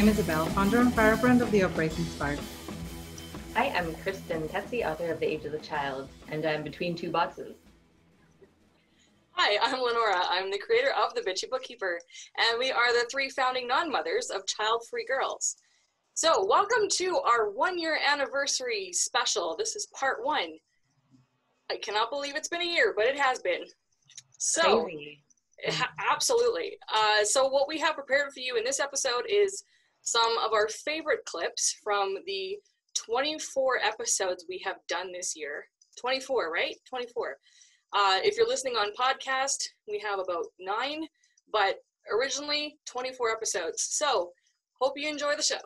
Isabel, founder and firebrand of the Operation Spark. Hi, I'm Kristen Tetzi, author of The Age of the Child, and I'm between two boxes. Hi, I'm Lenora. I'm the creator of The Bitchy Bookkeeper, and we are the three founding non-mothers of Childfree Girls. So, welcome to our 1-year anniversary special. This is part 1. I cannot believe it's been a year, but it has been. So, Crazy. Absolutely. So what we have prepared for you in this episode is some of our favorite clips from the 24 episodes we have done this year. 24, right? 24. If you're listening on podcast, we have about 9, but originally 24 episodes. So, hope you enjoy the show.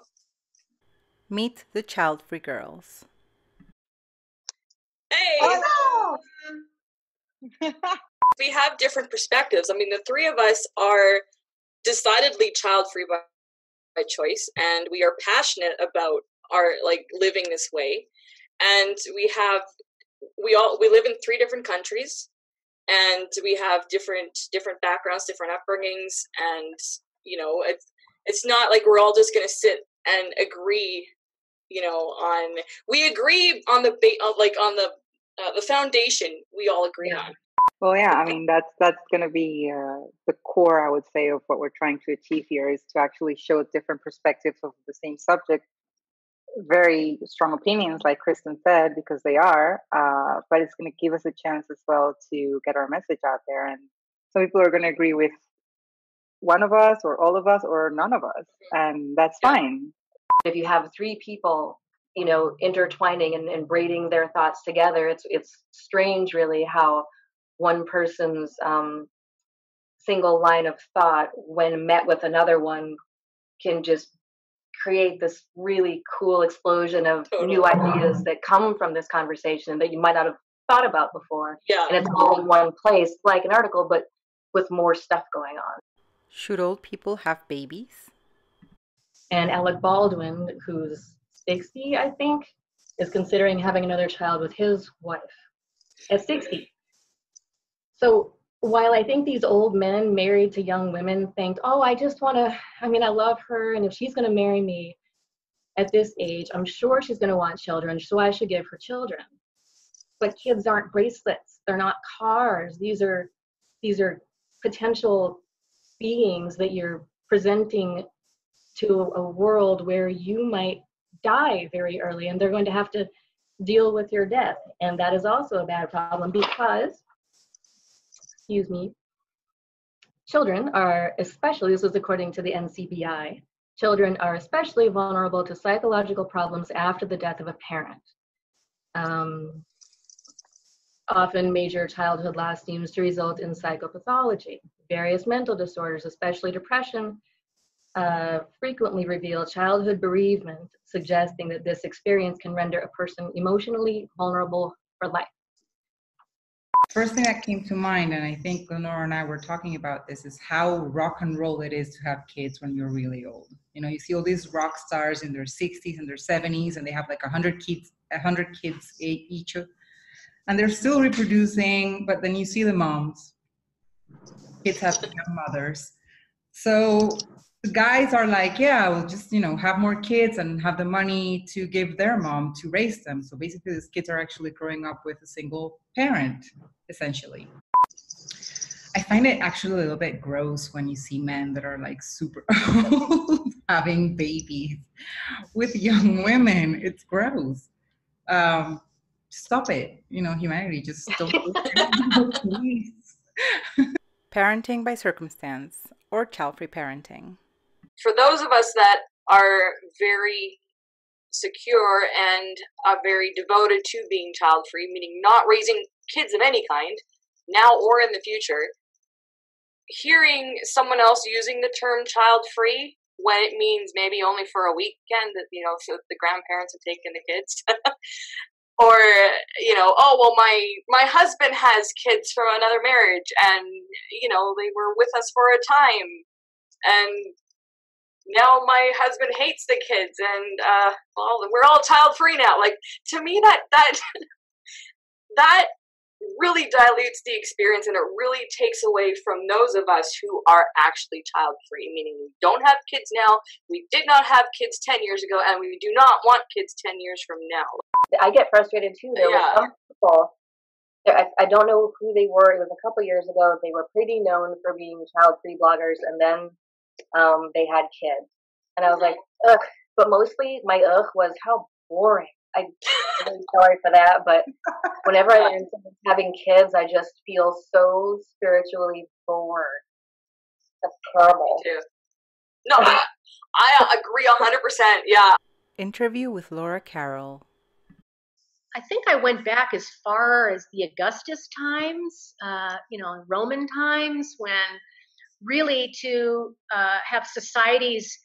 Meet the Childfree Girls. Hey! Oh, We have different perspectives. I mean, the three of us are decidedly child-free by choice, and we are passionate about our living this way. And we live in 3 different countries, and we have different backgrounds, different upbringings, and it's not like we're all just going to sit and agree. We agree on the foundation. We all agree on. well, yeah, I mean, that's going to be the core, I would say, of what we're trying to achieve here, is to actually show different perspectives of the same subject. Very strong opinions, like Kristen said, because they are, but it's going to give us a chance as well to get our message out there. And some people are going to agree with one of us or all of us or none of us, and that's fine. If you have 3 people, intertwining and braiding their thoughts together, it's strange, really, how one person's single line of thought, when met with another one, can just create this really cool explosion of new ideas that come from this conversation that you might not have thought about before. Yeah. And it's all in one place, like an article, but with more stuff going on. Should old people have babies? And Alec Baldwin, who's 60, I think, is considering having another child with his wife at 60. So while I think these old men married to young women think, oh, I love her, and if she's going to marry me at this age, I'm sure she's going to want children, so I should give her children. But kids aren't bracelets. They're not cars. These are potential beings that you're presenting to a world where you might die very early, and they're going to have to deal with your death. And that is also a bad problem because, children are especially, this is according to the NCBI, children are especially vulnerable to psychological problems after the death of a parent. Often major childhood loss seems to result in psychopathology. Various mental disorders, especially depression, frequently reveal childhood bereavement, suggesting that this experience can render a person emotionally vulnerable for life. First thing that came to mind, and I think Lenora and I were talking about this, is how rock and roll it is to have kids when you're really old. You see all these rock stars in their 60s and their 70s, and they have like 100 kids each, and they're still reproducing. But then you see the moms. Kids have young mothers. So the guys are like, yeah, we'll just, have more kids and have the money to give their mom to raise them. So basically, these kids are actually growing up with a single parent, essentially. I find it actually a little bit gross when you see men that are like super old having babies with young women. It's gross. Stop it. Humanity, just don't. Please. Parenting by circumstance, or Childfree Parenting. For those of us that are very secure and are very devoted to being child-free, meaning not raising kids of any kind, now or in the future, hearing someone else using the term child-free when it means maybe only for a weekend, that so the grandparents have taken the kids, or oh well, my husband has kids from another marriage, and they were with us for a time, and now my husband hates the kids, and we're all child free now. Like, to me, that really dilutes the experience, and it really takes away from those of us who are actually child-free, meaning we don't have kids now, we did not have kids 10 years ago, and we do not want kids 10 years from now. I get frustrated too. There were some people, I don't know who they were, it was a couple years ago, they were pretty known for being child-free bloggers, and then they had kids. And I was like, ugh. But mostly my ugh was how boring. I'm really sorry for that, but whenever I learn someone's having kids, I just feel so spiritually bored. That's terrible. Me too. No, I agree 100%. Yeah. Interview with Laura Carroll. I think I went back as far as the Augustus times, Roman times, when really to have societies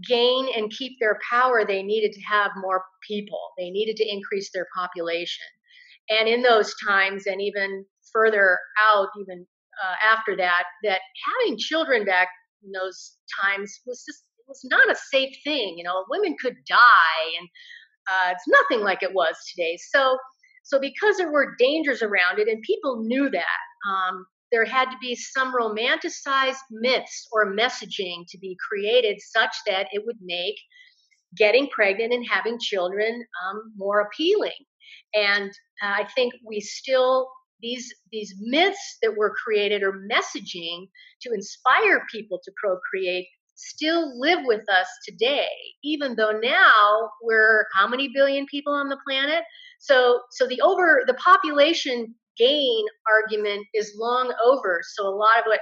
gain and keep their power, they needed to have more people. They needed to increase their population. And in those times, and even further out, even after that, that having children back in those times was not a safe thing. Women could die, and it's nothing like it was today. So because there were dangers around it, and people knew that, there had to be some romanticized myths or messaging to be created such that it would make getting pregnant and having children more appealing. And I think we still, these myths that were created or messaging to inspire people to procreate still live with us today, even though now we're how many billion people on the planet? So the population gain argument is long over. So a lot of what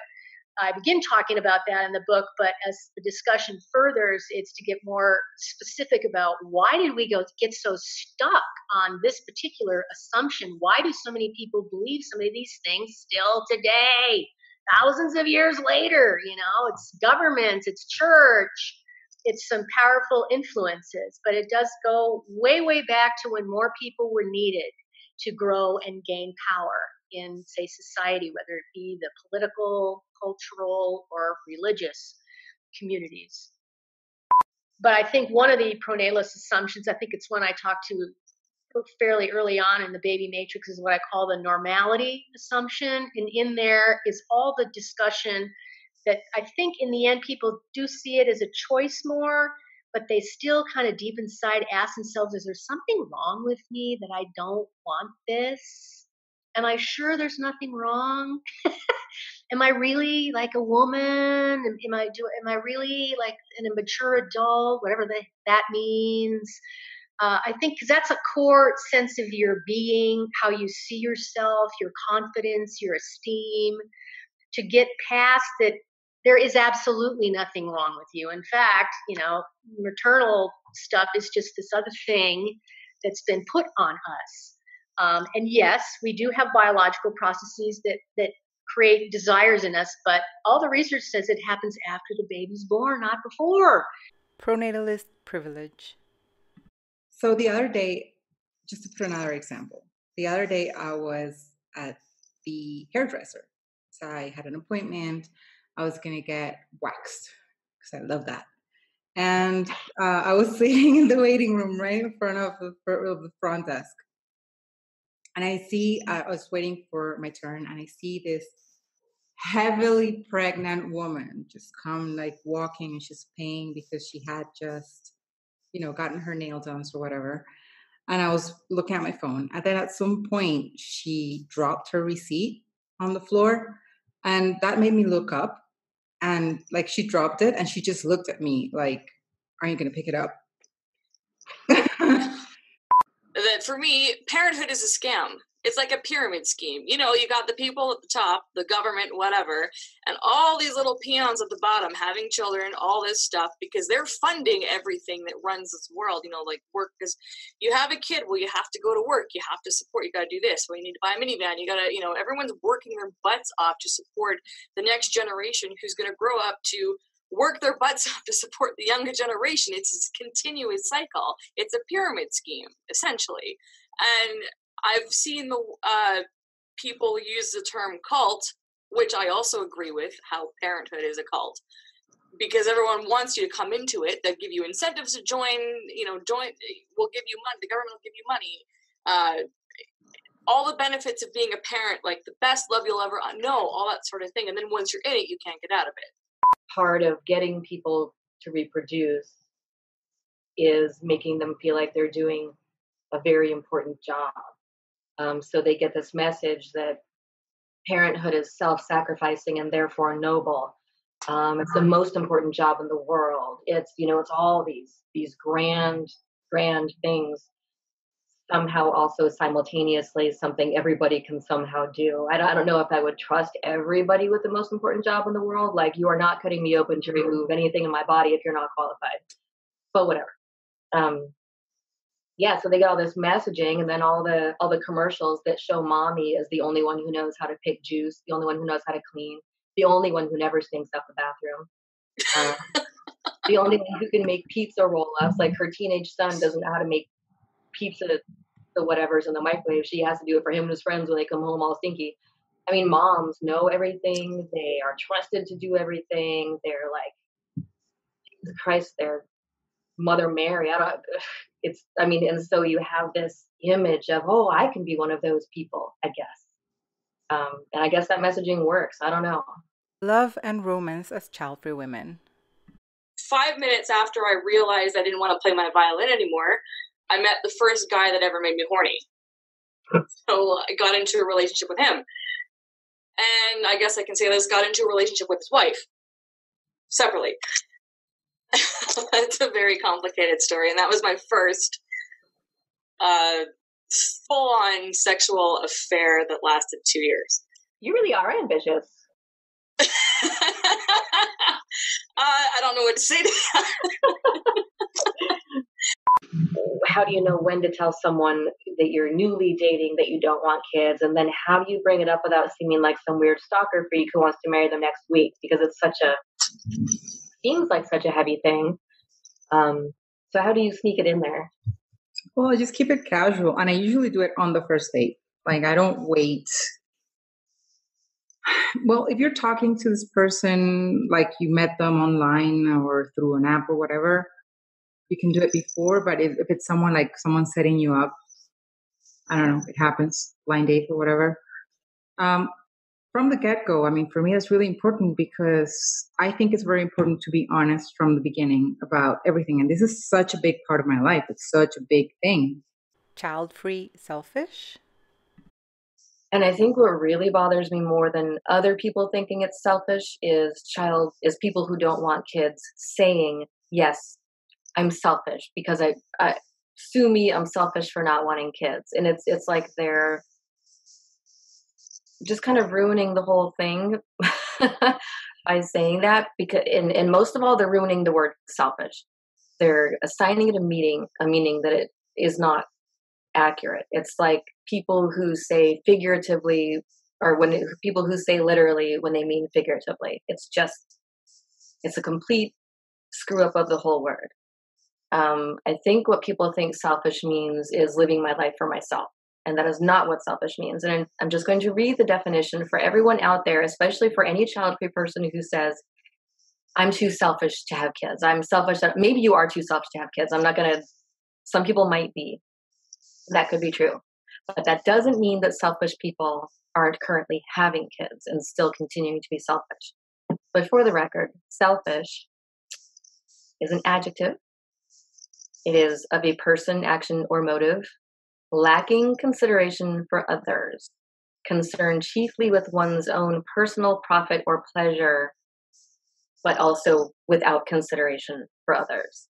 I begin talking about that in the book, but as the discussion furthers, it's to get more specific about why did we get so stuck on this particular assumption? Why do so many people believe some of these things still today? Thousands of years later, it's governments, it's church, it's some powerful influences, but it does go way, way back to when more people were needed to grow and gain power in, say, society, whether it be the political, cultural, or religious communities. But I think one of the pronatalist assumptions, I think it's one I talked to fairly early on in the baby matrix, is what I call the normality assumption. And in there is all the discussion that I think in the end people do see it as a choice more, but they still kind of deep inside ask themselves, is there something wrong with me that I don't want this? Am I sure there's nothing wrong? Am I really like a woman? Am I really like an immature adult? Whatever that means. I think because that's a core sense of your being, how you see yourself, your confidence, your esteem. To get past that, there is absolutely nothing wrong with you. In fact, maternal stuff is just this other thing that's been put on us. And yes, we do have biological processes that create desires in us, but all the research says it happens after the baby's born, not before. Pronatalist privilege. So the other day, just to put another example, the other day I was at the hairdresser. So I had an appointment. I was going to get waxed because I love that. And I was sitting in the waiting room right in front of the front desk. And I was waiting for my turn, and I see this heavily pregnant woman just come like walking, and she's paying because she had just, gotten her nail done or whatever. And I was looking at my phone. And then at some point, she dropped her receipt on the floor. And that made me look up. And like she dropped it, and she just looked at me like, "Are you going to pick it up?" That for me, parenthood is a scam. It's like a pyramid scheme. You got the people at the top, the government, whatever, and all these little peons at the bottom having children, all this stuff, because they're funding everything that runs this world, like work. Because you have a kid, well, you have to go to work, you have to support, you got to do this, well, you need to buy a minivan, you got to, everyone's working their butts off to support the next generation who's going to grow up to work their butts off to support the younger generation. It's this continuous cycle. It's a pyramid scheme, essentially. And I've seen the people use the term cult, which I also agree with, how parenthood is a cult. Because everyone wants you to come into it. They'll give you incentives to join, we'll give you money, the government will give you money. all the benefits of being a parent, like the best love you'll ever know, all that sort of thing. And then once you're in it, you can't get out of it. Part of getting people to reproduce is making them feel like they're doing a very important job. So they get this message that parenthood is self-sacrificing and therefore noble. It's the most important job in the world. It's, it's all these grand things, somehow also simultaneously something everybody can somehow do. I don't know if I would trust everybody with the most important job in the world. Like, you are not cutting me open to remove anything in my body if you're not qualified. But whatever. Yeah, so they get all this messaging, and then all the commercials that show mommy as the only one who knows how to pick juice, the only one who knows how to clean, the only one who never stinks up the bathroom, the only one who can make pizza roll-ups. Like, her teenage son doesn't know how to make pizza, the whatever's in the microwave. She has to do it for him and his friends when they come home all stinky. I mean, moms know everything. They are trusted to do everything. They're like, Jesus Christ, they're Mother Mary. And so you have this image of, oh, I can be one of those people, I guess. And I guess that messaging works. I don't know. Love and romance as child-free women. 5 minutes after I realized I didn't want to play my violin anymore, I met the first guy that ever made me horny. So I got into a relationship with him. And I guess I can say this, got into a relationship with his wife. Separately. It's a very complicated story. And that was my first full-on sexual affair that lasted 2 years. You really are ambitious. I don't know what to say to that. How do you know when to tell someone that you're newly dating that you don't want kids? And then how do you bring it up without seeming like some weird stalker freak who wants to marry them next week? Because it's seems like such a heavy thing. So how do you sneak it in there? Well, I just keep it casual. And I usually do it on the first date. Like, I don't wait. Well, if you're talking to this person, like you met them online or through an app or whatever, you can do it before. But if it's someone setting you up, I don't know, it happens, blind date or whatever. From the get-go, I mean, for me, that's really important because I think it's very important to be honest from the beginning about everything. And this is such a big part of my life. It's such a big thing. Child-free selfish? And I think what really bothers me more than other people thinking it's selfish is people who don't want kids saying, yes, I'm selfish because I sue me, I'm selfish for not wanting kids. And it's like they're just kind of ruining the whole thing by saying that, because and most of all, they're ruining the word selfish. They're assigning it a meaning that it is not accurate. It's like people who say figuratively, or people who say literally when they mean figuratively. It's a complete screw up of the whole word. I think what people think selfish means is living my life for myself. And that is not what selfish means. And I'm just going to read the definition for everyone out there, especially for any child-free person who says, I'm too selfish to have kids. I'm selfish. Maybe you are too selfish to have kids. Some people might be. That could be true. But that doesn't mean that selfish people aren't currently having kids and still continuing to be selfish. But for the record, selfish is an adjective. It is of a person, action, or motive lacking consideration for others, concerned chiefly with one's own personal profit or pleasure, but also without consideration for others.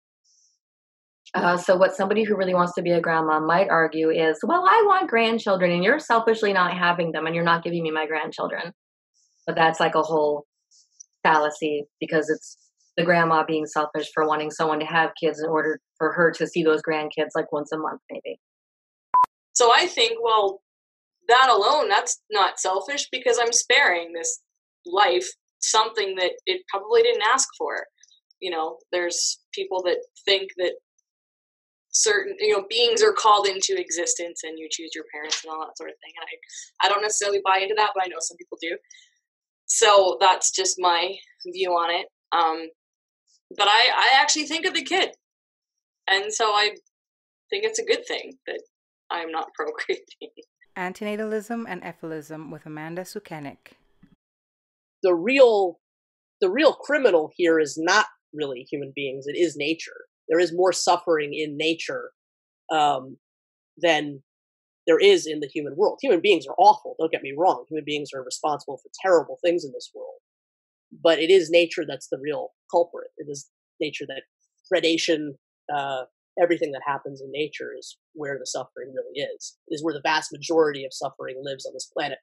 So what somebody who really wants to be a grandma might argue is, well, I want grandchildren and you're selfishly not having them and you're not giving me my grandchildren. But that's like a whole fallacy, because it's the grandma being selfish for wanting someone to have kids in order for her to see those grandkids like once a month, maybe. So I think, well, that alone, that's not selfish, because I'm sparing this life something that it probably didn't ask for. There's people that think that certain, beings are called into existence and you choose your parents and all that sort of thing. And I don't necessarily buy into that, but I know some people do. So that's just my view on it. But I actually think of the kid. And so I think it's a good thing that I'm not procreating. Antinatalism and Ephilism with Amanda Sukenik. The real criminal here is not really human beings. It is nature. There is more suffering in nature than there is in the human world. Human beings are awful. Don't get me wrong. Human beings are responsible for terrible things in this world. But it is nature that's the real culprit. It is nature that predation, everything that happens in nature is where the suffering really is where the vast majority of suffering lives on this planet.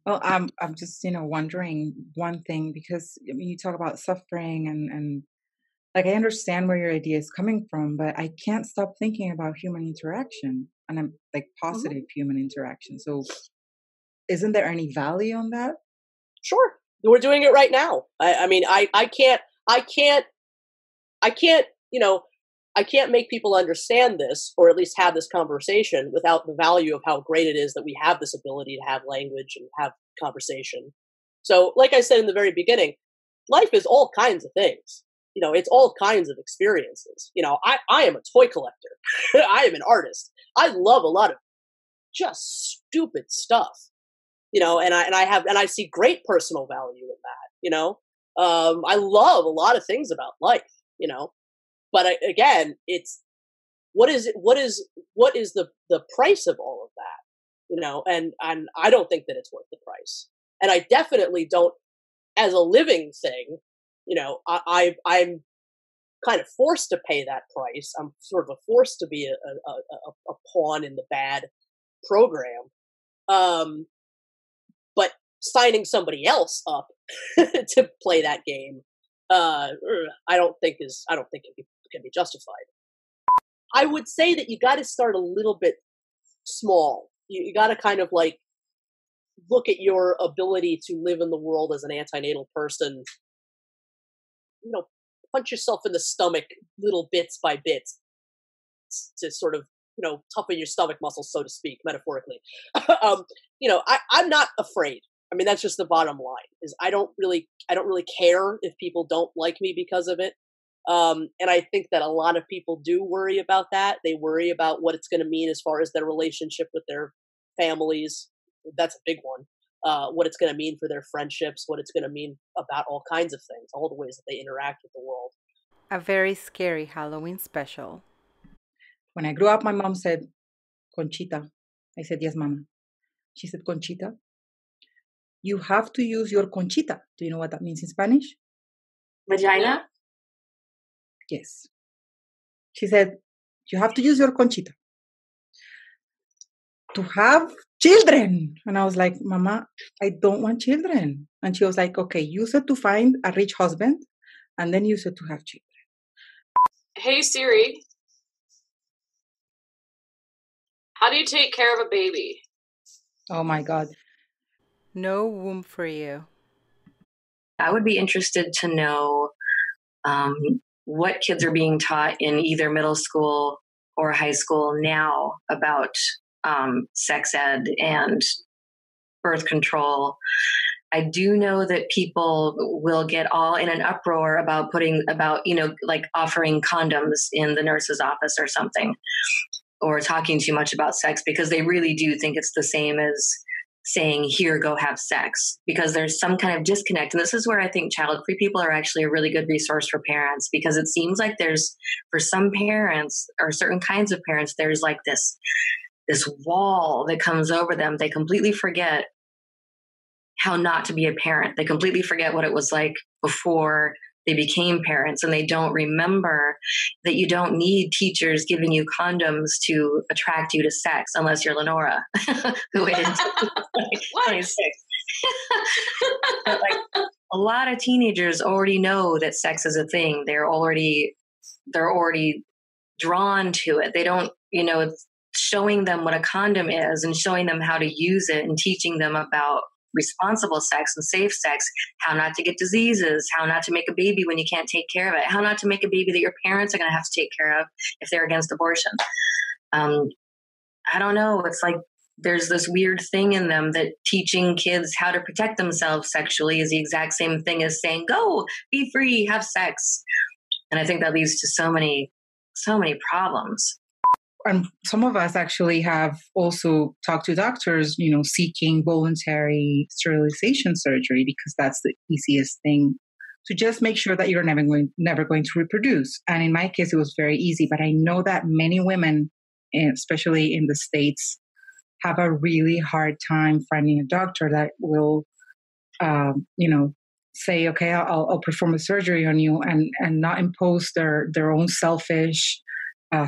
Well, I'm just, wondering one thing, because I mean, you talk about suffering and like, I understand where your idea is coming from, but I can't stop thinking about human interaction, and I'm like positive human interaction. So isn't there any value on that? Sure. We're doing it right now. I mean, I can't make people understand this, or at least have this conversation, without the value of how great it is that we have this ability to have language and have conversation. So, like I said in the very beginning, life is all kinds of things. It's all kinds of experiences. I am a toy collector. I am an artist. I love a lot of just stupid stuff. And I see great personal value in that. I love a lot of things about life. But again, it's what is the price of all of that? And I don't think that it's worth the price. And I definitely don't, as a living thing, I'm kind of forced to pay that price. I'm sort of forced to be a pawn in the bad program. But signing somebody else up to play that game, I don't think it can be justified. I would say that you got to start a little bit small. You got to kind of like look at your ability to live in the world as an antenatal person. Punch yourself in the stomach little bits by bits to sort of, toughen your stomach muscles, so to speak, metaphorically. I'm not afraid. I mean, that's just the bottom line, is I don't really care if people don't like me because of it. And I think that a lot of people do worry about that. They worry about what it's going to mean as far as their relationship with their families. That's a big one. What it's going to mean for their friendships, what it's going to mean about all kinds of things, all the ways that they interact with the world. A very scary Halloween special. When I grew up, my mom said, Conchita. I said, yes, mama. She said, Conchita, you have to use your conchita. Do you know what that means in Spanish? Vagina? Yes. She said, you have to use your conchita to have children. And I was like, Mama, I don't want children. And she was like, okay, use it to find a rich husband, and then use it to have children. Hey Siri, how do you take care of a baby? Oh my God. No womb for you. I would be interested to know what kids are being taught in either middle school or high school now about sex ed and birth control. I do know that people will get all in an uproar about like offering condoms in the nurse's office or something, or talking too much about sex, because they really do think it's the same as saying, here, go have sex, because there's some kind of disconnect. And this is where I think child-free people are actually a really good resource for parents, because it seems like there's, for some parents or certain kinds of parents, there's like this wall that comes over them. They completely forget how not to be a parent. They completely forget what it was like before they became parents, and they don't remember that you don't need teachers giving you condoms to attract you to sex, unless you're Lenora, who is 26. But like, a lot of teenagers already know that sex is a thing. They're already drawn to it. They don't, it's showing them what a condom is and showing them how to use it and teaching them about responsible sex and safe sex, how not to get diseases, how not to make a baby when you can't take care of it, how not to make a baby that your parents are going to have to take care of if they're against abortion. I don't know. It's like there's this weird thing in them that teaching kids how to protect themselves sexually is the exact same thing as saying, go, be free, have sex. And I think that leads to so many problems. and some of us actually have also talked to doctors, seeking voluntary sterilization surgery because that's the easiest thing to just make sure that you're never going to reproduce. And in my case, it was very easy. But I know that many women, especially in the States, have a really hard time finding a doctor that will, say, okay, I'll perform a surgery on you and not impose their own selfish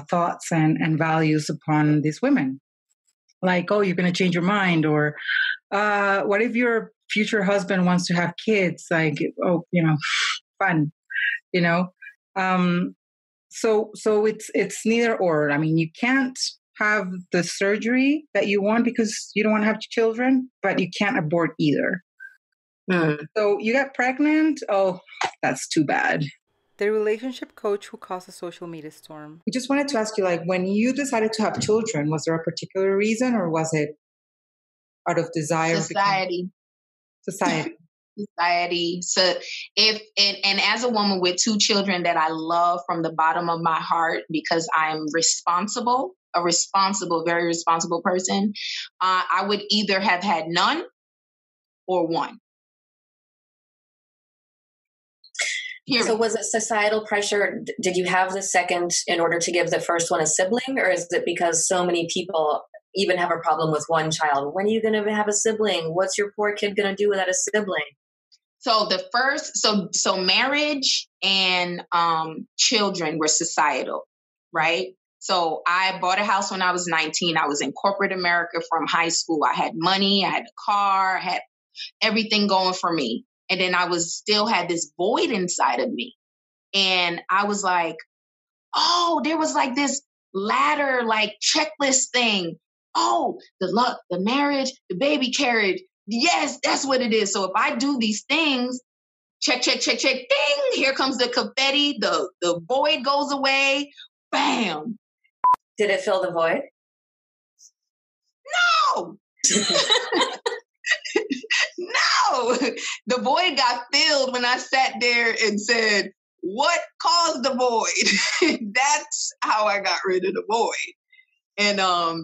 thoughts and values upon these women. Like, oh, you're going to change your mind, or what if your future husband wants to have kids? Like, oh, fun, So it's neither or. I mean, you can't have the surgery that you want because you don't want to have children, but you can't abort either. So you got pregnant. Oh, that's too bad. The relationship coach who caused a social media storm. We just wanted to ask you, like, when you decided to have children, was there a particular reason, or was it out of desire? Society. So and as a woman with 2 children that I love from the bottom of my heart, because I'm a very responsible person, I would either have had none or one. Period. So was it societal pressure? Did you have the second in order to give the first one a sibling, or is it because so many people even have a problem with one child? When are you going to have a sibling? What's your poor kid going to do without a sibling? So so marriage and children were societal, right? So I bought a house when I was 19. I was in corporate America from high school. I had money, I had a car, I had everything going for me. And then I still had this void inside of me. And I was like, oh, there was like this ladder, like checklist thing. Oh, the marriage, the baby carriage. Yes, that's what it is. So if I do these things, check, ding, here comes the confetti. The void goes away. Bam. Did it fill the void? No. No, the void got filled when I sat there and said, what caused the void? That's how I got rid of the void. And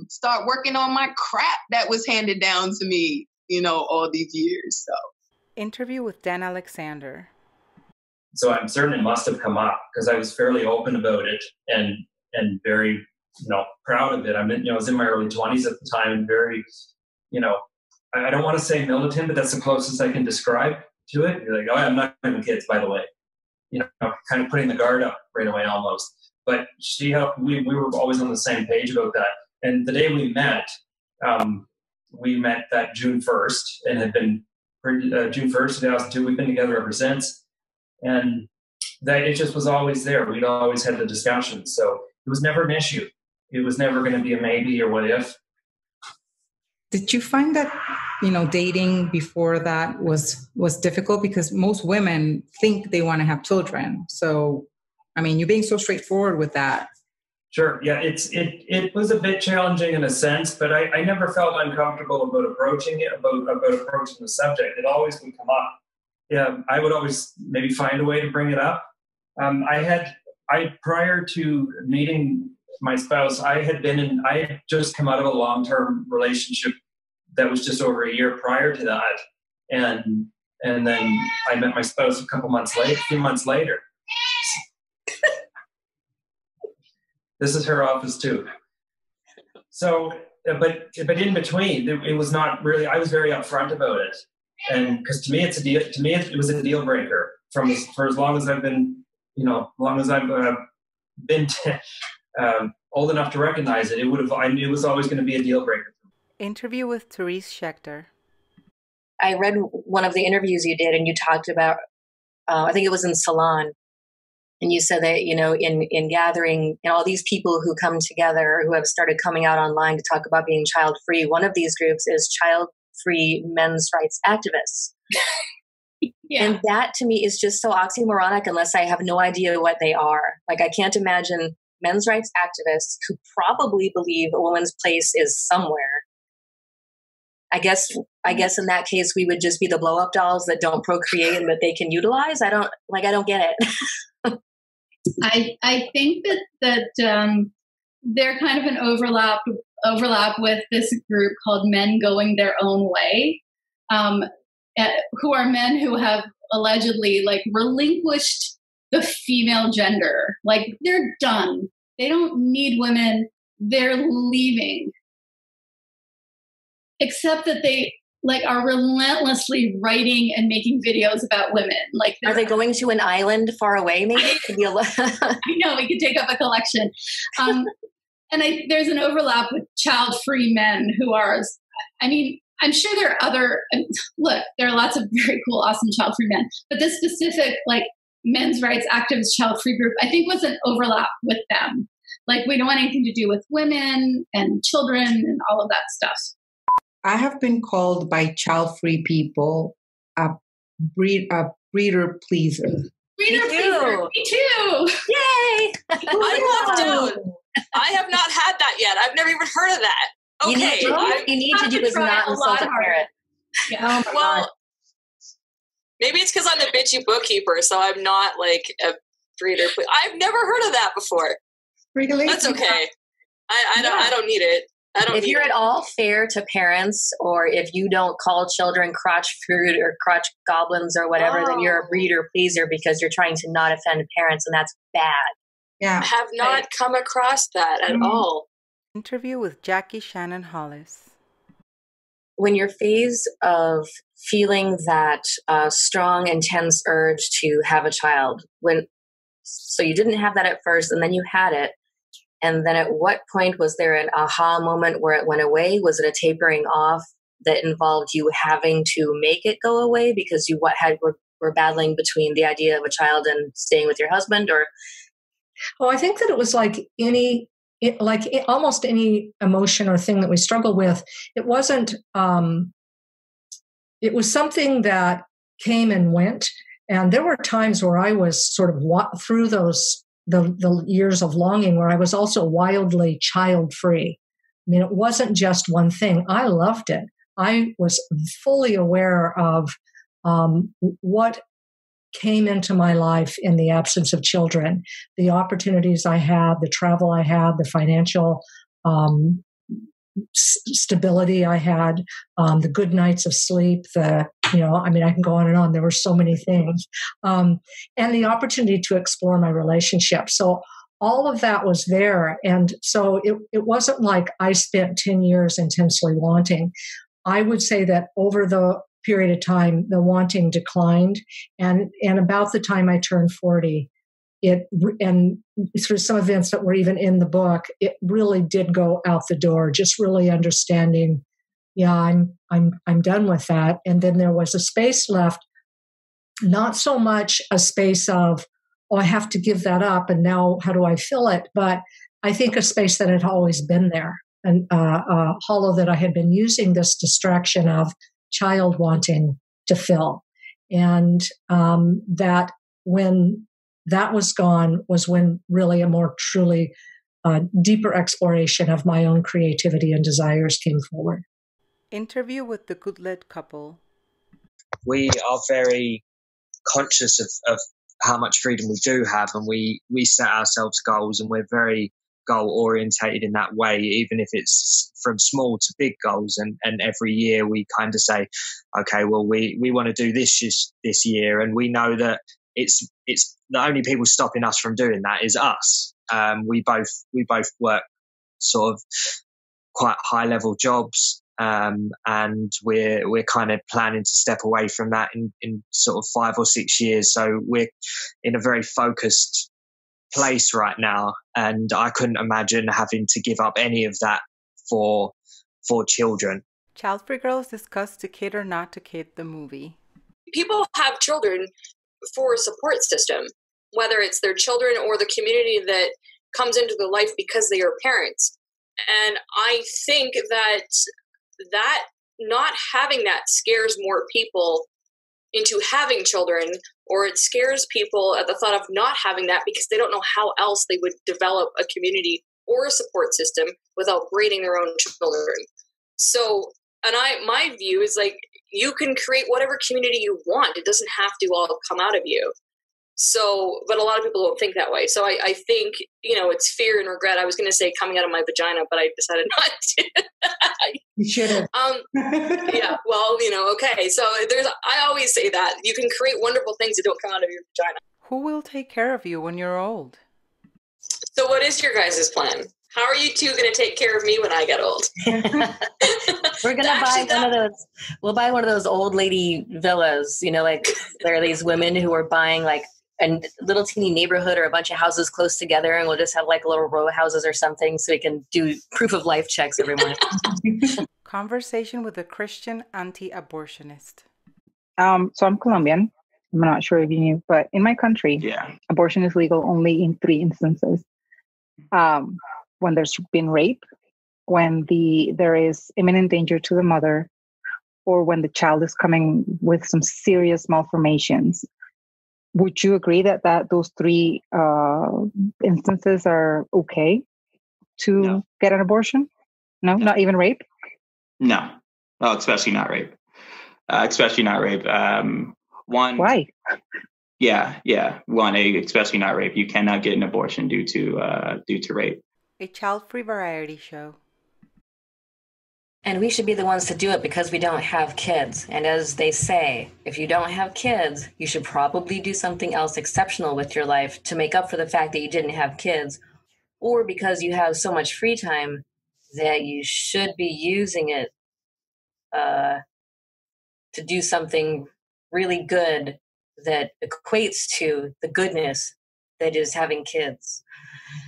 start working on my crap that was handed down to me, all these years. So, interview with Dan Alexander. So I'm certain it must have come up because I was fairly open about it and very, proud of it. I was in my early 20s at the time and very, I don't want to say militant, but that's the closest I can describe to it. You're like, oh, I'm not having kids, by the way. Kind of putting the guard up right away almost. But we were always on the same page about that. And the day we met that June 1st and had been June 1st, 2002. We've been together ever since. And that it just was always there. We'd always had the discussion. So it was never an issue. It was never going to be a maybe or what if. Did you find that, dating before that was difficult? Because most women think they want to have children. So, you're being so straightforward with that. Sure. Yeah, it was a bit challenging in a sense, but I never felt uncomfortable about approaching it, about approaching the subject. It always would come up. Yeah, I would always maybe find a way to bring it up. Prior to meeting my spouse, I had just come out of a long-term relationship that was just over a year prior to that. And then I met my spouse a few months later. This is her office too. So, but in between, it was not really, I was very upfront about it. And because to me, it was a deal breaker for as long as I've been, been old enough to recognize it. I knew it was always going to be a deal breaker. Interview with Therese Schechter. I read one of the interviews you did, and you talked about, I think it was in Salon, and you said that, in gathering, all these people who come together, who have started coming out online to talk about being child-free, one of these groups is child-free men's rights activists. Yeah. And that to me is just so oxymoronic unless I have no idea what they are. Like, I can't imagine men's rights activists who probably believe a woman's place is somewhere. I guess in that case, we would just be the blow-up dolls that don't procreate and that they can utilize. I don't get it. I think that they're kind of an overlap with this group called Men Going Their Own Way, who are men who have allegedly like relinquished the female gender. Like they're done. They don't need women. They're leaving. Except that they like are relentlessly writing and making videos about women. Like, are they going to an island far away? Maybe it could be I know we could take up a collection. And there's an overlap with child-free men who are. I mean, I'm sure there are other. Look, there are lots of very cool, awesome child-free men, but this specific like men's rights activist child-free group, I think, was an overlap with them. Like, we don't want anything to do with women and children and all of that stuff. I have been called by child-free people a breeder pleaser. Breeder pleaser. Me too. Yay! I love down. I have not had that yet. I've never even heard of that. Okay. You need to do is not insult a parent. Yeah. Well, maybe it's because I'm the bitchy bookkeeper, so I'm not like a breeder. I've never heard of that before. Really? That's okay. I don't need it. If you're at all fair to parents, or if you don't call children crotch fruit or crotch goblins or whatever, then you're a breeder pleaser because you're trying to not offend parents, and that's bad. Yeah. I have not come across that at all. Interview with Jackie Shannon Hollis. When your phase of feeling that strong, intense urge to have a child, so you didn't have that at first, and then you had it, and then at what point was there an aha moment where it went away? Was it a tapering off that involved you having to make it go away because you were battling between the idea of a child and staying with your husband? Or I think that it was like almost any emotion or thing that we struggle with. It wasn't. It was something that came and went, and there were times where I was sort of through the years of longing where I was also wildly child-free. I mean, it wasn't just one thing. I loved it. I was fully aware of what came into my life in the absence of children, the opportunities I had, the travel I had, the financial stability I had, the good nights of sleep, I can go on and on. There were so many things. And the opportunity to explore my relationship. So all of that was there. And so it wasn't like I spent 10 years intensely wanting. I would say that over the period of time, the wanting declined. And about the time I turned 40, and through some events that were even in the book, it really did go out the door, just really understanding, I'm done with that. And then there was a space left, not so much a space of, I have to give that up, and now how do I fill it? But I think a space that had always been there, and a hollow that I had been using this distraction of child wanting to fill. And that when that was gone was when really a more truly deeper exploration of my own creativity and desires came forward. Interview with the Goodlet couple. We are very conscious of how much freedom we do have, and we set ourselves goals, and we're very goal orientated in that way, even if it's from small to big goals. And every year we kind of say, okay, well, we want to do this year, and we know that it's the only people stopping us from doing that is us. We both work sort of quite high level jobs, and we're kind of planning to step away from that in sort of 5 or 6 years. So we're in a very focused place right now, and I couldn't imagine having to give up any of that for children. Childfree Girls discuss To Kid or Not to Kid, the movie. People have children for a support system, whether it's their children or the community that comes into their life because they are parents. And I think that not having that scares more people into having children, or it scares people at the thought of not having that because they don't know how else they would develop a community or a support system without breeding their own children. So, my view is like, you can create whatever community you want. It doesn't have to all come out of you. So, but a lot of people don't think that way. So I think, it's fear and regret. I was going to say coming out of my vagina, but I decided not to. You should have. Yeah. Well, okay. So I always say that you can create wonderful things that don't come out of your vagina. Who will take care of you when you're old? So what is your guys' plan? How are you two going to take care of me when I get old? We're going to buy one of those. We'll buy one of those old lady villas, like there are these women who are buying like a little teeny neighborhood or a bunch of houses close together, and we'll just have like little row houses or something so we can do proof of life checks every morning. Conversation with a Christian anti-abortionist. So I'm Colombian. I'm not sure if you knew, but in my country, abortion is legal only in 3 instances. When there's been rape, when there is imminent danger to the mother, or when the child is coming with some serious malformations. Would you agree that those 3 instances are okay to get an abortion? No, not even rape? No. Oh, especially not rape. Especially not rape. One. Why? Yeah. One, especially not rape. You cannot get an abortion due to rape. A child-free variety show. And we should be the ones to do it because we don't have kids. And as they say, if you don't have kids, you should probably do something else exceptional with your life to make up for the fact that you didn't have kids, or because you have so much free time that you should be using it to do something really good that equates to the goodness that is having kids.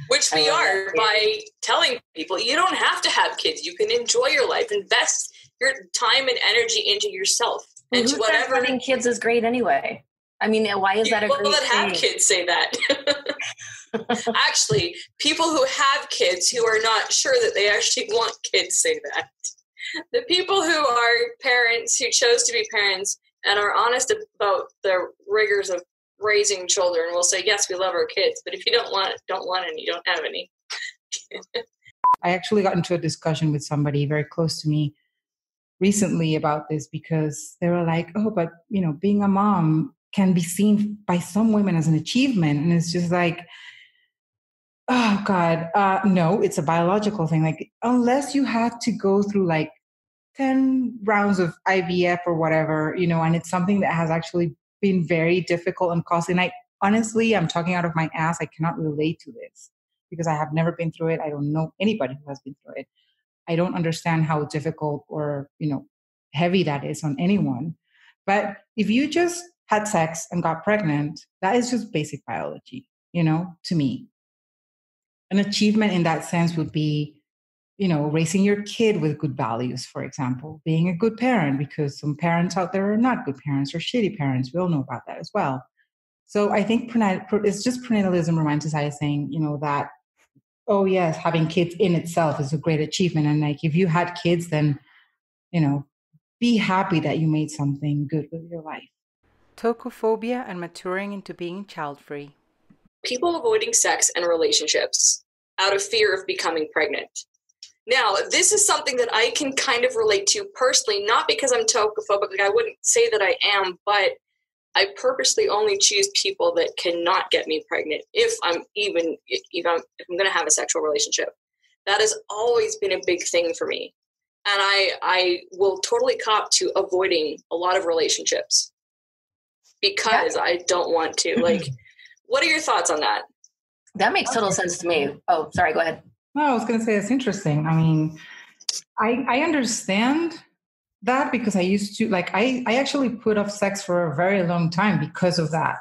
Which we are by telling people you don't have to have kids. You can enjoy your life, invest your time and energy into yourself. And to whatever. Having kids is great anyway. I mean, why is that a great thing? People that have kids say that. Actually, people who have kids who are not sure that they actually want kids say that. The people who are parents, who chose to be parents and are honest about the rigors of raising children will say, yes, we love our kids, but if you don't want any, you don't have any. I actually got into a discussion with somebody very close to me recently about this because they were like, oh, but being a mom can be seen by some women as an achievement. And it's just like, oh God, no, it's a biological thing. Like, unless you had to go through like 10 rounds of IVF or whatever, and it's something that has actually been very difficult and costly. And I'm talking out of my ass. I cannot relate to this because I have never been through it. I don't know anybody who has been through it. I don't understand how difficult or, heavy that is on anyone. But if you just had sex and got pregnant, that is just basic biology, to me. An achievement in that sense would be, raising your kid with good values, for example, being a good parent, because some parents out there are not good parents or shitty parents. We all know about that as well. So I think it's just prenatalism romanticizing, that, oh yes, having kids in itself is a great achievement. And like, if you had kids, then, be happy that you made something good with your life. Tocophobia and maturing into being child-free. People avoiding sex and relationships out of fear of becoming pregnant. Now, this is something that I can kind of relate to personally, not because I'm tocophobic, like I wouldn't say that I am, but I purposely only choose people that cannot get me pregnant if I'm going to have a sexual relationship. That has always been a big thing for me. And I will totally cop to avoiding a lot of relationships because I don't want to. Like, what are your thoughts on that? That makes total sense to me. Oh, sorry, go ahead. No, I was going to say it's interesting. I mean, I understand that because I used to, like, I actually put off sex for a very long time because of that.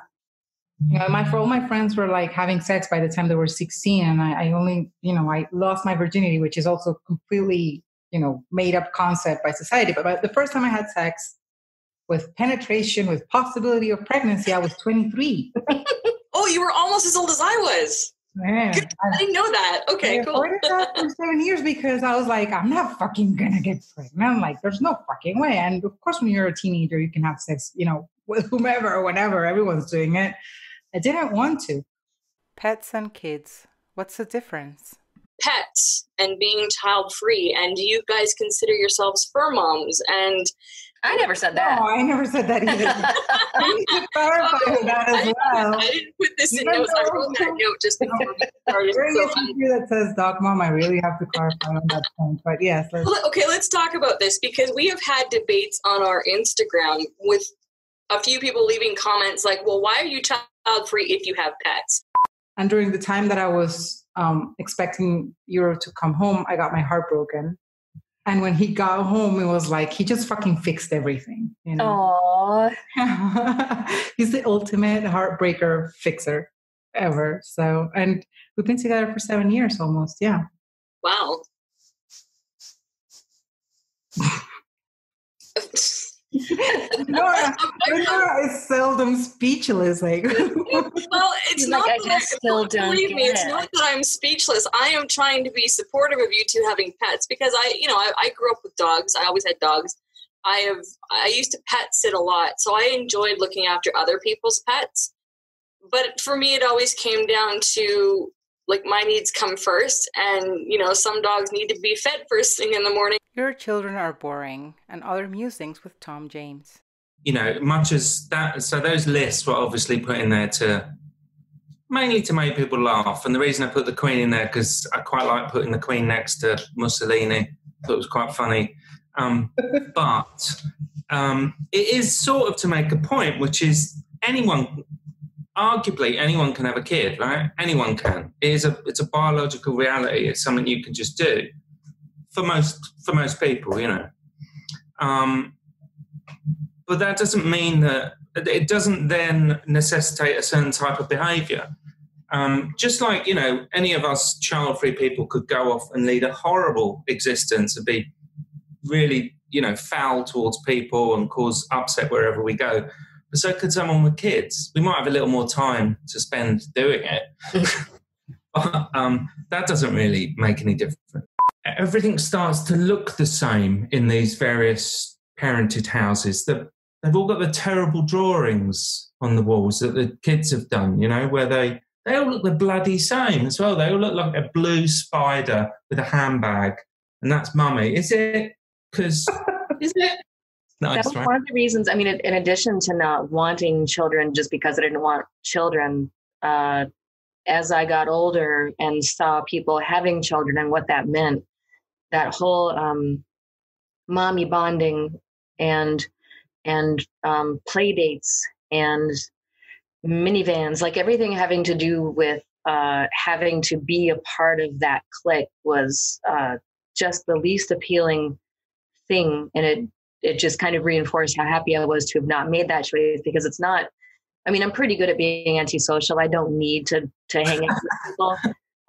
All my friends were like having sex by the time they were 16, and I only, I lost my virginity, which is also completely, made up concept by society. But the first time I had sex with penetration, with possibility of pregnancy, I was 23. Oh, you were almost as old as I was. Man, I didn't know that. Okay, cool. I avoided that for 7 years because I was like, I'm not fucking gonna get pregnant. I'm like, there's no fucking way. And of course, when you're a teenager, you can have sex, with whomever or whenever. Everyone's doing it. I didn't want to. Pets and kids. What's the difference? Pets and being child-free, and do you guys consider yourselves fur moms? And I never said that. No, I never said that either. I need to clarify that as well. I didn't put this in notes. I wrote that note just before we started. That says Doc Mom, I really have to clarify on that point. But yes. Okay, let's talk about this because we have had debates on our Instagram with a few people leaving comments like, well, why are you child-free if you have pets? And during the time that I was expecting Euro to come home, I got my heart broken. And when he got home, it was like, he just fucking fixed everything. You know? Aww. He's the ultimate heartbreaker fixer ever. So, and we've been together for 7 years almost. Yeah. Wow. Nora is seldom speechless. Like, well, it's not like, that believe me, it's not that I'm speechless. I am trying to be supportive of you two having pets because I grew up with dogs. I always had dogs. I used to pet sit a lot, so I enjoyed looking after other people's pets. But for me, it always came down to like my needs come first, and some dogs need to be fed first thing in the morning. Your Children Are Boring, and Other Musings with Tom James. Much as that, so those lists were obviously put in there mainly to make people laugh. And the reason I put the Queen in there, because I quite like putting the Queen next to Mussolini. Thought it was quite funny. But it is sort of to make a point, which is arguably anyone can have a kid, right? Anyone can. It's a biological reality. It's something you can just do for most people, but that doesn't mean that it doesn't then necessitate a certain type of behaviour. Just like any of us child-free people could go off and lead a horrible existence and be really foul towards people and cause upset wherever we go. But so could someone with kids. We might have a little more time to spend doing it. But that doesn't really make any difference. Everything starts to look the same in these various parented houses. They've all got the terrible drawings on the walls that the kids have done, where they all look the bloody same as well. They all look like a blue spider with a handbag, and that's mummy. Is it? Is it? Nice, that was right? one of the reasons. I mean, in addition to not wanting children just because I didn't want children, as I got older and saw people having children and what that meant, that whole mommy bonding and play dates and minivans, like everything having to do with having to be a part of that clique was just the least appealing thing. And it just kind of reinforced how happy I was to have not made that choice, because it's not, I mean, I'm pretty good at being antisocial. I don't need to hang out with people.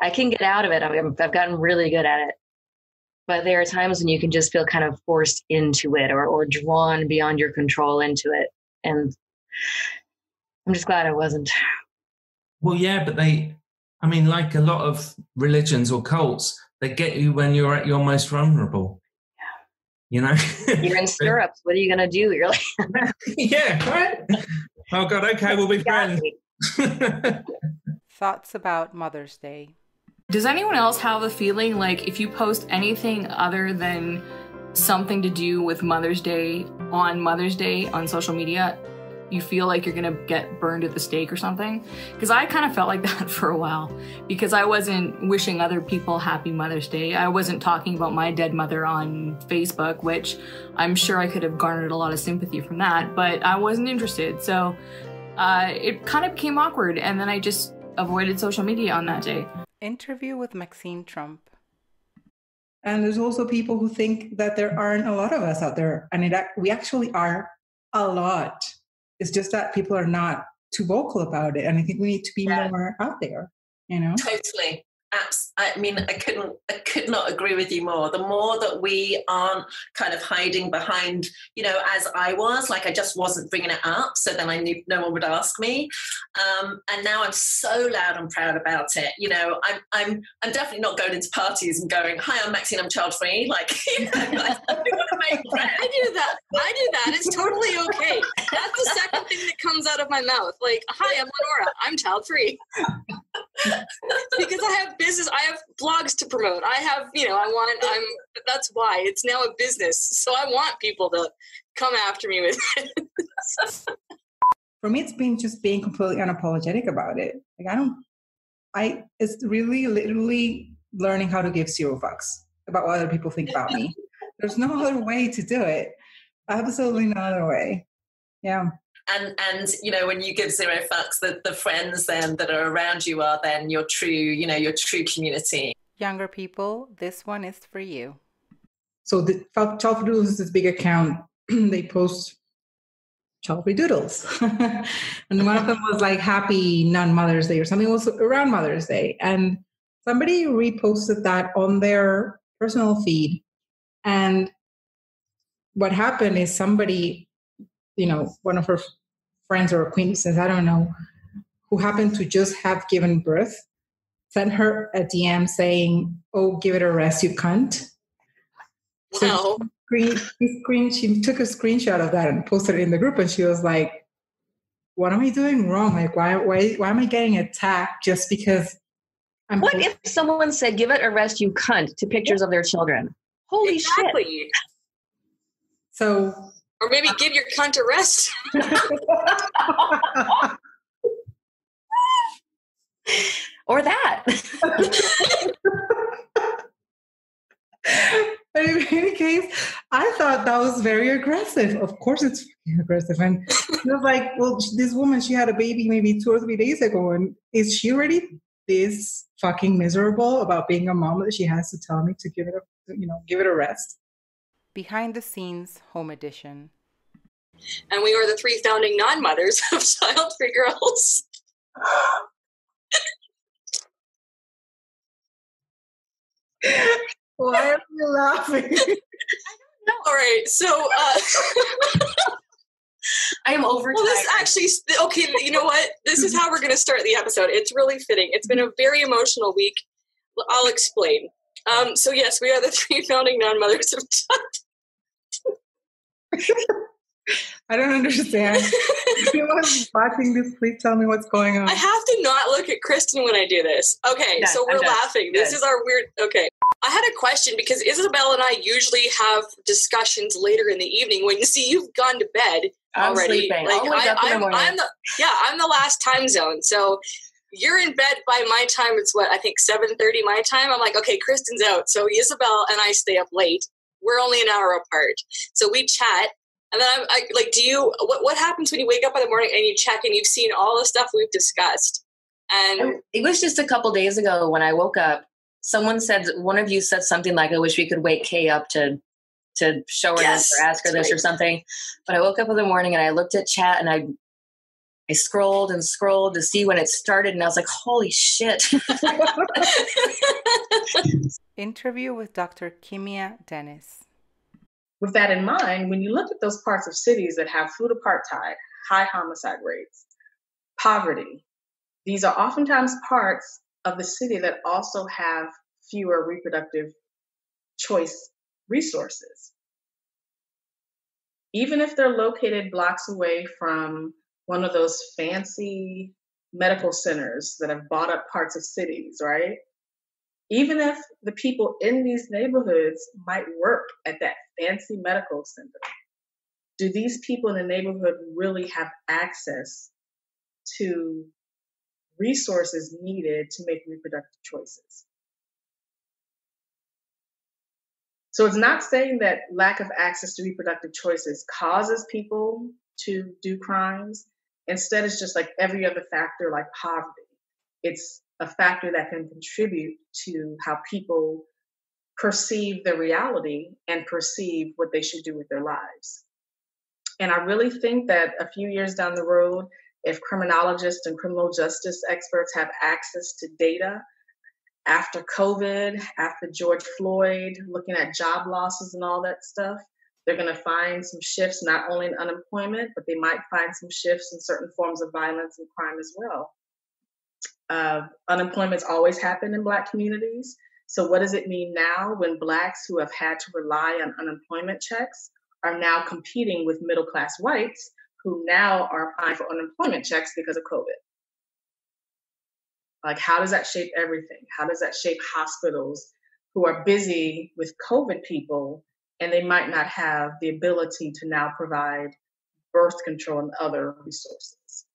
I can get out of it. I've gotten really good at it. But there are times when you can just feel kind of forced into it or drawn beyond your control into it. And I'm just glad I wasn't. Well, yeah, but like a lot of religions or cults, they get you when you're at your most vulnerable. You're in stirrups. What are you going to do? You're like, yeah, right? Oh, God, okay, we'll be friends. Thoughts about Mother's Day. Does anyone else have a feeling like if you post anything other than something to do with Mother's Day on social media, you feel like you're gonna get burned at the stake or something? Because I kind of felt like that for a while, because I wasn't wishing other people happy Mother's Day. I wasn't talking about my dead mother on Facebook, which I'm sure I could have garnered a lot of sympathy from that, but I wasn't interested. So it kind of became awkward, and then I just avoided social media on that day. Interview with Maxine Trump. And there's also people who think that there aren't a lot of us out there, and we actually are a lot. It's just that people are not too vocal about it. And I think we need to be more out there, Totally. I mean, I could not agree with you more. The more that we aren't kind of hiding behind, as I was, like I just wasn't bringing it up, so then I knew no one would ask me. And now I'm so loud and proud about it. I'm definitely not going into parties and going, "Hi, I'm Maxine, I'm child free." Like, I want to make friends. I do that. It's totally okay. That's the second thing that comes out of my mouth. Like, "Hi, I'm Lenora. I'm child free." Because I have business, I have blogs to promote. I have, that's why it's now a business. So I want people to come after me with it. For me, it's been just being completely unapologetic about it. It's really literally learning how to give 0 fucks about what other people think about me. There's no other way to do it. Absolutely no other way. Yeah. And when you give 0 fucks, the friends then that are around you are then your true community. Younger people, this one is for you. So the Childfree Doodles is this big account. They post Childfree Doodles. And one of them was like happy non-Mother's Day or something. It was around Mother's Day. And somebody reposted that on their personal feed. And what happened is somebody, one of her friends or acquaintances, I don't know, who happened to just have given birth, sent her a DM saying, "Oh, give it a rest, you cunt." Wow. So she took a screenshot of that and posted it in the group, and she was like, "What am I doing wrong? Like, why am I getting attacked just because I'm..." What if someone said, "Give it a rest, you cunt," to pictures of their children? Holy shit. So, or maybe give your cunt a rest. Or that. But in any case, I thought that was very aggressive. Of course it's aggressive. And it was like, well, this woman, she had a baby maybe 2 or 3 days ago. And is she already this fucking miserable about being a mom that she has to tell me to give it a rest? Behind the scenes, home edition. And we are the 3 founding non-mothers of Childfree Girls. Why are you laughing? I don't know. All right, so I am overtired. Well, this actually, okay, you know what? This is how we're going to start the episode. It's really fitting. It's been a very emotional week. I'll explain. So yes, we are the 3 founding non-mothers of I don't understand. If anyone's watching this, please tell me what's going on. I have to not look at Kristen when I do this. Okay, so we're laughing. This is our weird... Okay. I had a question because Isabel and I usually have discussions later in the evening when you've gone to bed already. I'm sleeping. Like I'm the last time zone. So you're in bed by my time. It's what, I think 7:30 my time. I'm like, okay, Kristen's out. So Isabel and I stay up late. We're only an hour apart. So we chat. And then I like, what happens when you wake up in the morning and you check and you've seen all the stuff we've discussed? And it was just a couple days ago when I woke up, one of you said something like, "I wish we could wake Kay up to show her this or ask her this or something." But I woke up in the morning and I looked at chat and I scrolled and scrolled to see when it started. And I was like, holy shit. Interview with Dr. Kimia Dennis. With that in mind, when you look at those parts of cities that have food apartheid, high homicide rates, poverty, these are oftentimes parts of the city that also have fewer reproductive choice resources. Even if they're located blocks away from one of those fancy medical centers that have bought up parts of cities, right? Even if the people in these neighborhoods might work at that fancy medical center, do these people in the neighborhood really have access to resources needed to make reproductive choices? So it's not saying that lack of access to reproductive choices causes people to do crimes. Instead, it's just like every other factor, like poverty. It's a factor that can contribute to how people perceive the reality and perceive what they should do with their lives. And I really think that a few years down the road, if criminologists and criminal justice experts have access to data after COVID, after George Floyd, looking at job losses and all that stuff, they're going to find some shifts, not only in unemployment, but they might find some shifts in certain forms of violence and crime as well. Unemployment's always happened in Black communities. So what does it mean now when Blacks who have had to rely on unemployment checks are now competing with middle-class whites who now are applying for unemployment checks because of COVID? Like, how does that shape everything? How does that shape hospitals who are busy with COVID people and they might not have the ability to now provide birth control and other resources?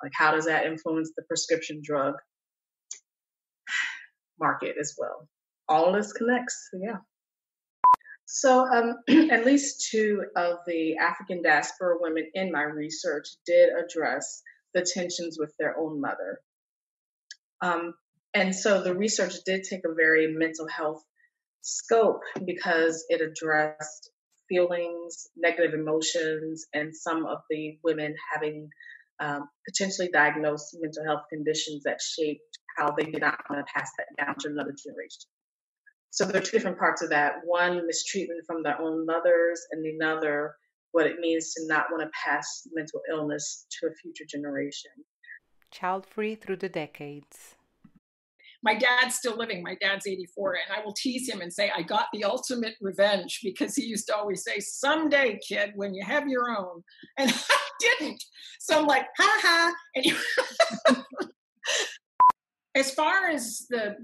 Like, how does that influence the prescription drug market as well? All of this connects, yeah. So at least 2 of the African diaspora women in my research did address the tensions with their own mother. And so the research did take a very mental health scope because it addressed feelings, negative emotions, and some of the women having potentially diagnosed mental health conditions that shaped how they did not want to pass that down to another generation. So there are 2 different parts of that. One, mistreatment from their own mothers, and another, what it means to not want to pass mental illness to a future generation. Child-free through the decades. My dad's still living. My dad's 84, and I will tease him and say, I got the ultimate revenge, because he used to always say, someday, kid, when you have your own. And I didn't. So I'm like, ha ha. And as far as the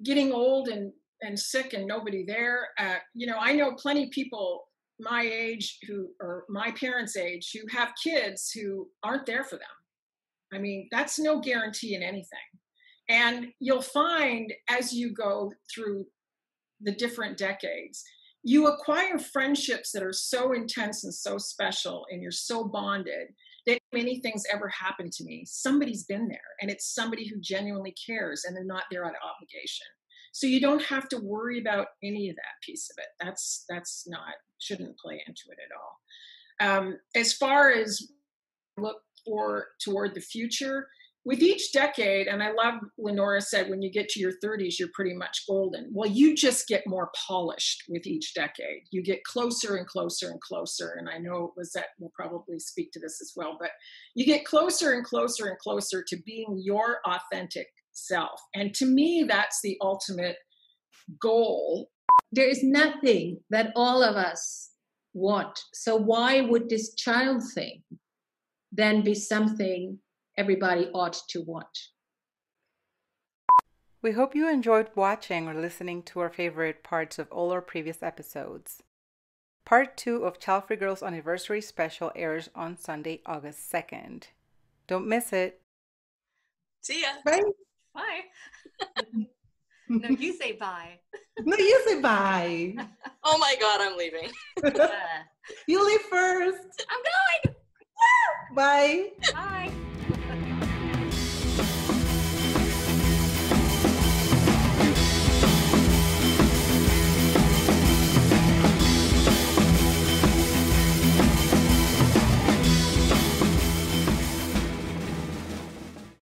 getting old and sick and nobody there, I know plenty of people my age or my parents' age who have kids who aren't there for them. I mean, that's no guarantee in anything. And you'll find as you go through the different decades, you acquire friendships that are so intense and so special, and you're so bonded that if anything's ever happened to me, somebody's been there, and it's somebody who genuinely cares, and they're not there out of obligation. So you don't have to worry about any of that piece of it. That's not, shouldn't play into it at all. As far as look toward the future, with each decade, and I love Lenora said, when you get to your 30s, you're pretty much golden. Well, you just get more polished with each decade. You get closer and closer and closer. And I know Lizette will probably speak to this as well, but you get closer and closer and closer to being your authentic self. And to me, that's the ultimate goal. There is nothing that all of us want. So why would this child thing then be something everybody ought to want? We hope you enjoyed watching or listening to our favorite parts of all our previous episodes. Part 2 of Childfree Girls Anniversary Special airs on Sunday, August 2nd. Don't miss it. See ya. Bye. Bye. No, you say bye. No, you say bye. Oh my God, I'm leaving. You leave first. I'm going. Bye. Bye.